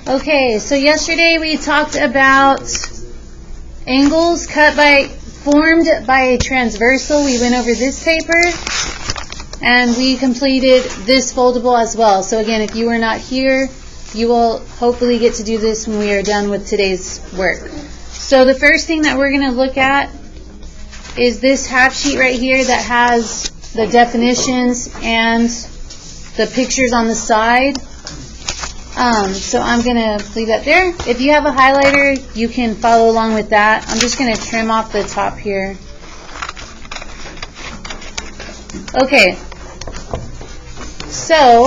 Okay, so yesterday we talked about angles formed by a transversal. We went over this paper and we completed this foldable as well. So again, if you were not here, you will hopefully get to do this when we are done with today's work. So the first thing that we're going to look at is this half sheet right here that has the definitions and the pictures on the side. So I'm going to leave that there. If you have a highlighter, you can follow along with that. I'm just going to trim off the top here. Okay. So,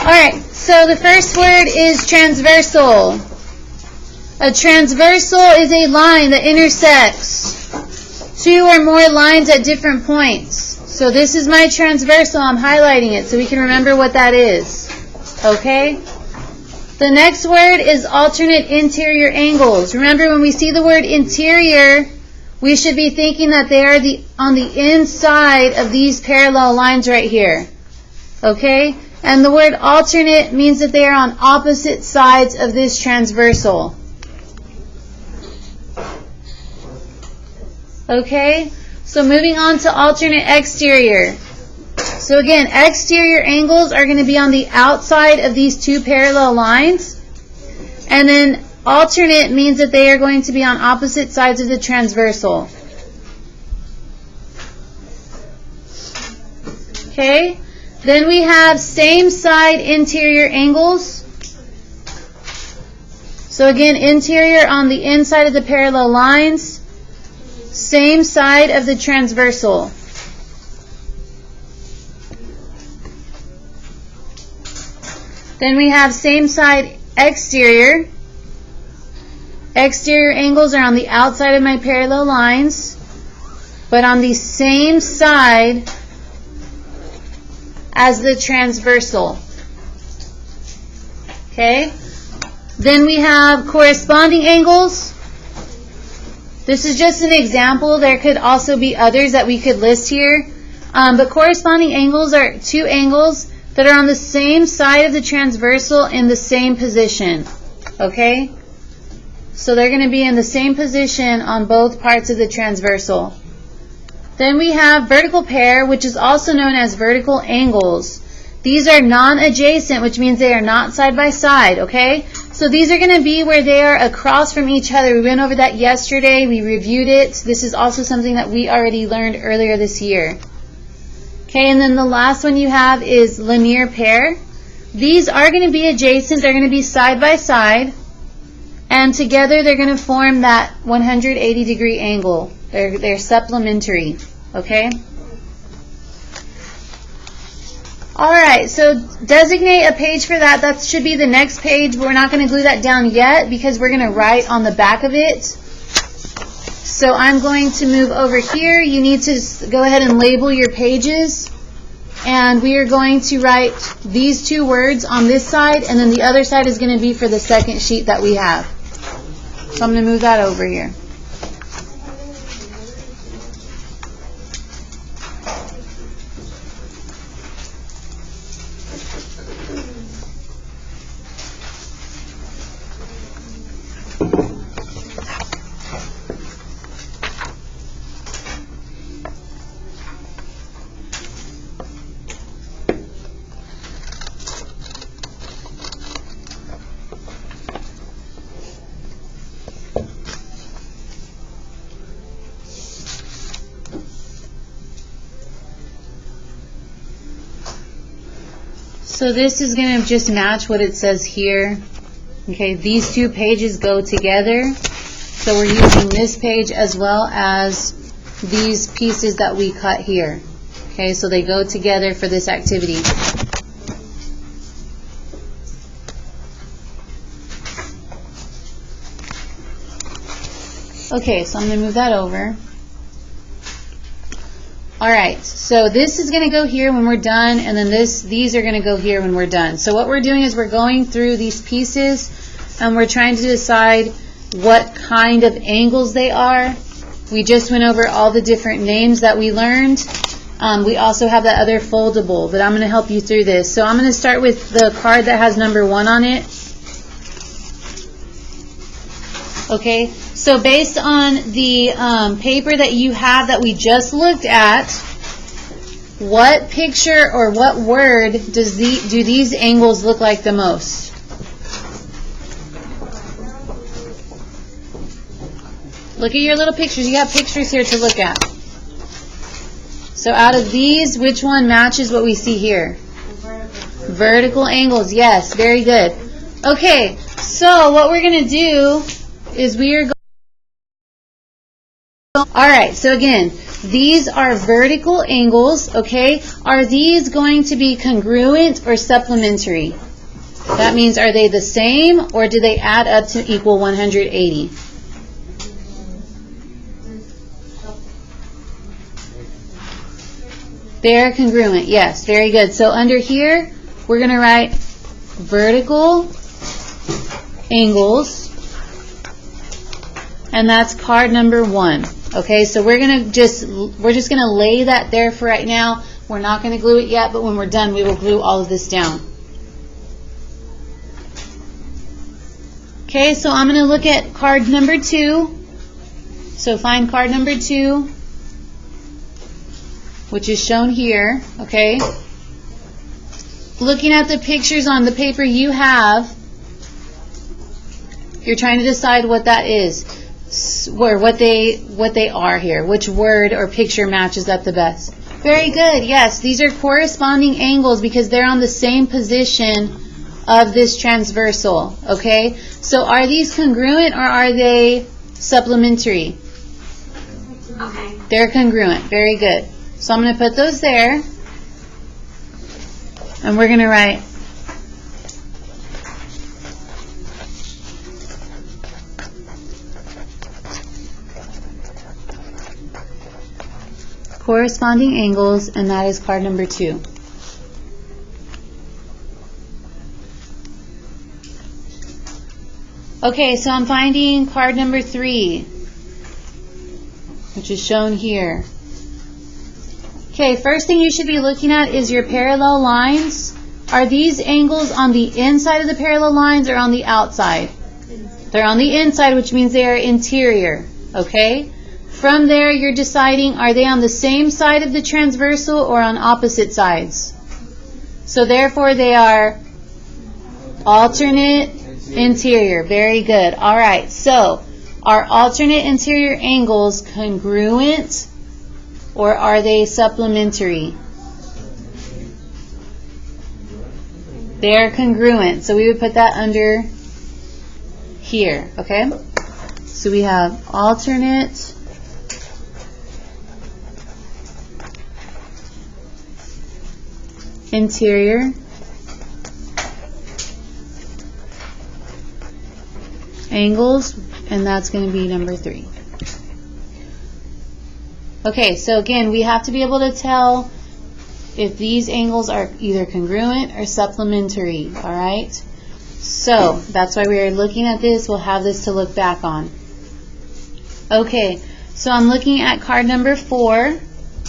alright, so the first word is transversal. A transversal is a line that intersects two or more lines at different points. So this is my transversal. I'm highlighting it so we can remember what that is. Okay? The next word is alternate interior angles. Remember, when we see the word interior, we should be thinking that they are on the inside of these parallel lines right here. Okay? And the word alternate means that they are on opposite sides of this transversal. Okay, so moving on to alternate exterior. So again, exterior angles are going to be on the outside of these two parallel lines. And then alternate means that they are going to be on opposite sides of the transversal. Okay, then we have same side interior angles. So again, interior on the inside of the parallel lines. Same side of the transversal. Then we have same side exterior. Exterior angles are on the outside of my parallel lines, but on the same side as the transversal. Okay? Then we have corresponding angles. This is just an example. There could also be others that we could list here. But corresponding angles are two angles that are on the same side of the transversal in the same position. Okay? So they're going to be in the same position on both parts of the transversal. Then we have vertical pair, which is also known as vertical angles. These are non-adjacent, which means they are not side by side. Okay? So these are going to be where they are across from each other. We went over that yesterday. We reviewed it. This is also something that we already learned earlier this year. Okay, and then the last one you have is linear pair. These are going to be adjacent. They're going to be side by side. And together they're going to form that 180-degree angle. They're supplementary. Okay? Alright, so designate a page for that. That should be the next page, but we're not going to glue that down yet because we're going to write on the back of it. So I'm going to move over here. You need to go ahead and label your pages. And we are going to write these two words on this side, and then the other side is going to be for the second sheet that we have. So I'm going to move that over here. So this is going to just match what it says here. Okay, these two pages go together. So we're using this page as well as these pieces that we cut here. Okay, so they go together for this activity. Okay, so I'm going to move that over. Alright, so this is going to go here when we're done, and then these are going to go here when we're done. So what we're doing is we're going through these pieces, and we're trying to decide what kind of angles they are. We just went over all the different names that we learned. We also have that other foldable, but I'm going to help you through this. So I'm going to start with the card that has number 1 on it. Okay, so based on the paper that you have that we just looked at, what picture or what word do these angles look like the most? Look at your little pictures. You have pictures here to look at. So out of these, which one matches what we see here? Vertical angles. Yes, very good. Okay, so what we're going to do is we are going. Alright, so again, these are vertical angles, okay? Are these going to be congruent or supplementary? That means, are they the same or do they add up to equal 180? They're congruent, yes, very good. So under here, we're going to write vertical angles, and that's card number 1. Okay, so we're just going to lay that there for right now. We're not going to glue it yet, but when we're done, we will glue all of this down. Okay, so I'm going to look at card number 2. So find card number 2, which is shown here, okay? Looking at the pictures on the paper you have, you're trying to decide what that is, or what they are here, which word or picture matches up the best. Very good, yes, these are corresponding angles because they're on the same position of this transversal, okay? So are these congruent or are they supplementary? Okay. They're congruent, very good. So I'm going to put those there, and we're going to write corresponding angles, and that is card number 2. Okay, so I'm finding card number 3, which is shown here. Okay, first thing you should be looking at is your parallel lines. Are these angles on the inside of the parallel lines or on the outside? They're on the inside, which means they are interior, okay? From there, you're deciding, are they on the same side of the transversal or on opposite sides? So therefore, they are alternate interior. Very good. All right, so are alternate interior angles congruent or are they supplementary? They're congruent. So we would put that under here, okay? So we have alternate interior angles, and that's going to be number 3. Okay, so again, we have to be able to tell if these angles are either congruent or supplementary, all right? So that's why we are looking at this. We'll have this to look back on. Okay, so I'm looking at card number 4,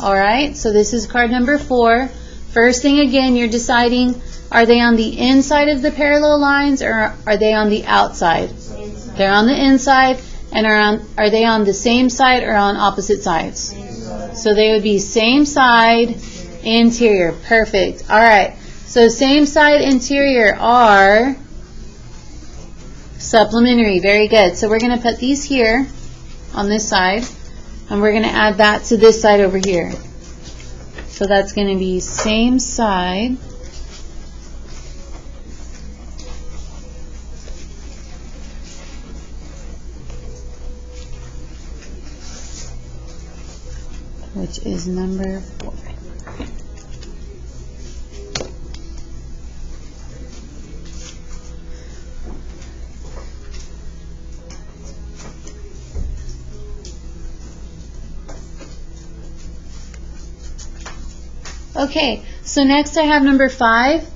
all right? So this is card number 4. First thing, again, you're deciding, are they on the inside of the parallel lines or are they on the outside? Inside. They're on the inside, and are they on the same side or on opposite sides? Inside. So they would be same side, interior. Perfect. All right. So same side, interior are supplementary. Very good. So we're going to put these here on this side, and we're going to add that to this side over here. So that's going to be same side, which is number 4. Okay, so next I have number 5.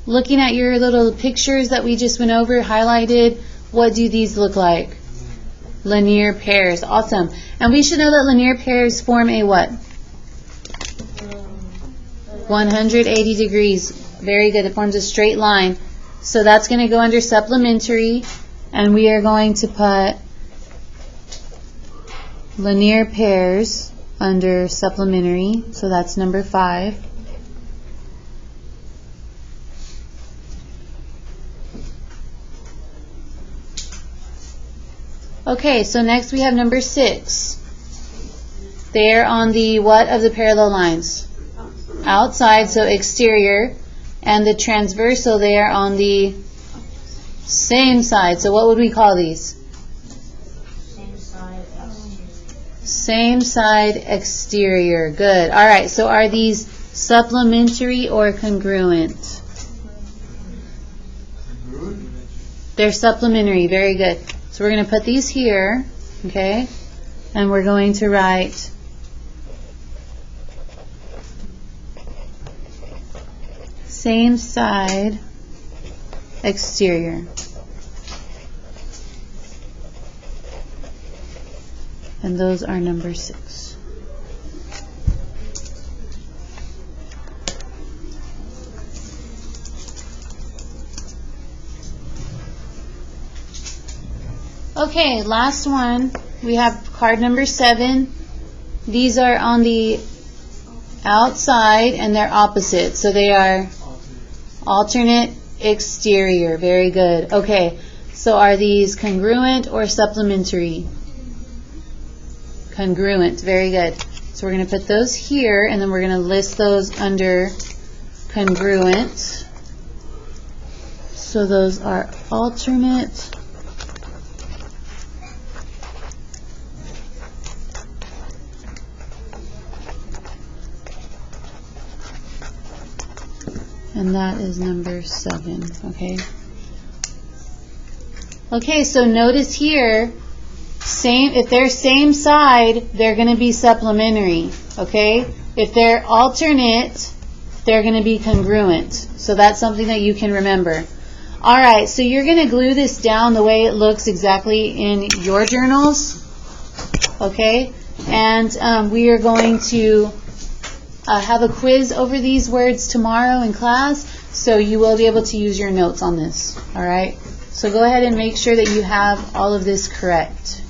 Looking at your little pictures that we just went over, highlighted, what do these look like? Linear pairs. Awesome. And we should know that linear pairs form a what? 180 degrees. Very good. It forms a straight line. So that's going to go under supplementary, and we are going to put linear pairs under supplementary. So that's number 5. Okay, so next we have number 6. They're on the what of the parallel lines? Outside, so exterior. And the transversal, they are on the same side. So what would we call these? Same side, exterior. Same side, exterior. Good. All right, so are these supplementary or congruent? They're supplementary. Very good. So we're going to put these here, okay? And we're going to write same side, exterior. And those are number 6. Okay, last one. We have card number 7. These are on the outside and they're opposite. So they are alternate exterior. Very good. Okay, so are these congruent or supplementary? Congruent. Very good. So we're going to put those here, and then we're going to list those under congruent. So those are alternate and that is number 7, okay? Okay, so notice here, if they're same side, they're going to be supplementary, okay? If they're alternate, they're going to be congruent. So that's something that you can remember. All right, so you're going to glue this down the way it looks exactly in your journals, okay? And we are going to have a quiz over these words tomorrow in class, so you will be able to use your notes on this, all right? So go ahead and make sure that you have all of this correct.